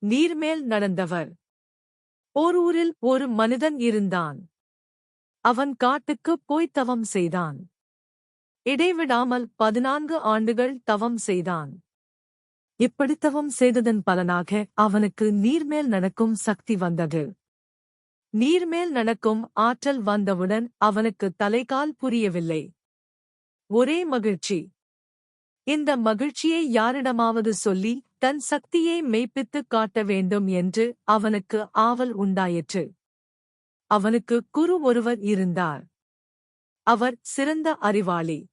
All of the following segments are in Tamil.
நீர்மேல் நடந்தவர். ஓர் ஊரில் ஒரு மனிதன் இருந்தான். அவன் காட்டுக்குப் போய் தவம் செய்தான். இடைவிடாமல் 14 ஆண்டுகள் தவம் செய்தான். இப்படி தவம் செய்ததன் பலனாக அவனுக்கு நீர்மேல் நடக்கும் சக்தி வந்தது. நீர்மேல் நடக்கும் ஆற்றல் வந்தவுடன் அவனுக்கு தலைகால் புரியவில்லை. ஒரே மகிழ்ச்சி. இந்த மகிழ்ச்சியை யாரிடமாவது சொல்லி தன் சக்தியை மெய்ப்பித்துக் காட்ட வேண்டும் என்று அவனுக்கு ஆவல் உண்டாயிற்று. அவனுக்கு குரு ஒருவர் இருந்தார். அவர் சிறந்த அறிவாளி,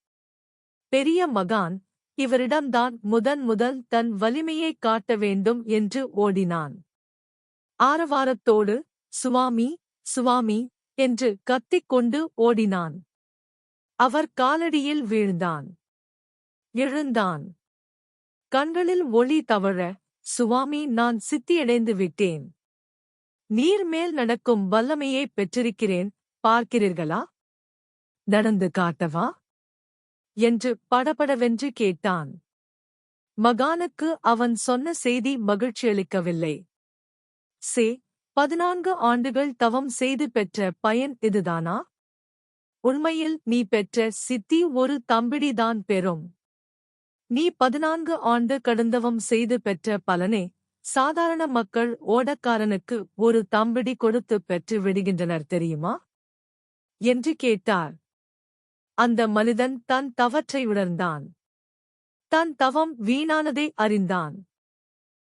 பெரிய மகான். இவரிடம்தான் முதல் தன் வலிமையைக் காட்ட வேண்டும் என்று ஓடினான். ஆரவாரத்தோடு சுவாமி சுவாமி என்று கத்திக்கொண்டு ஓடினான். அவர் காலடியில் வீழ்ந்தான். எழுந்தான். கண்களில் ஒளி தவழ, சுவாமி, நான் சித்தியடைந்து விட்டேன். நீர்மேல் நடக்கும் வல்லமையைப் பெற்றிருக்கிறேன், பார்க்கிறீர்களா? நடந்து காட்டவா? என்று படபடவென்று கேட்டான். மகானுக்கு அவன் சொன்ன செய்தி மகிழ்ச்சியளிக்கவில்லை. 14 ஆண்டுகள் தவம் செய்து பெற்ற பயன் இதுதானா? உண்மையில் நீ பெற்ற சித்தி ஒரு தம்பிடிதான் பெறும். நீ 14 ஆண்டு கடுந்தவம் செய்து பெற்ற பலனே சாதாரண மக்கள் ஓடக்காரனுக்கு ஒரு தம்பிடி கொடுத்து பெற்று விடுகின்றனர் தெரியுமா? என்று கேட்டார். அந்த மனிதன் தன் தவற்றை உணர்ந்தான். தன் தவம் வீணானதை அறிந்தான்.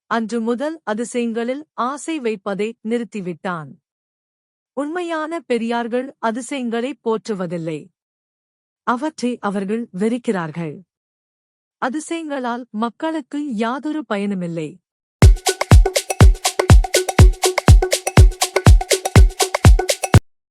அன்று முதல் அதிசயங்களில் ஆசை வைப்பதை நிறுத்திவிட்டான். உண்மையான பெரியார்கள் அதிசயங்களைப் போற்றுவதில்லை. அவற்றை அவர்கள் வெறுக்கிறார்கள். அதிசயங்களால் மக்களுக்கு யாதொரு பயனுமில்லை.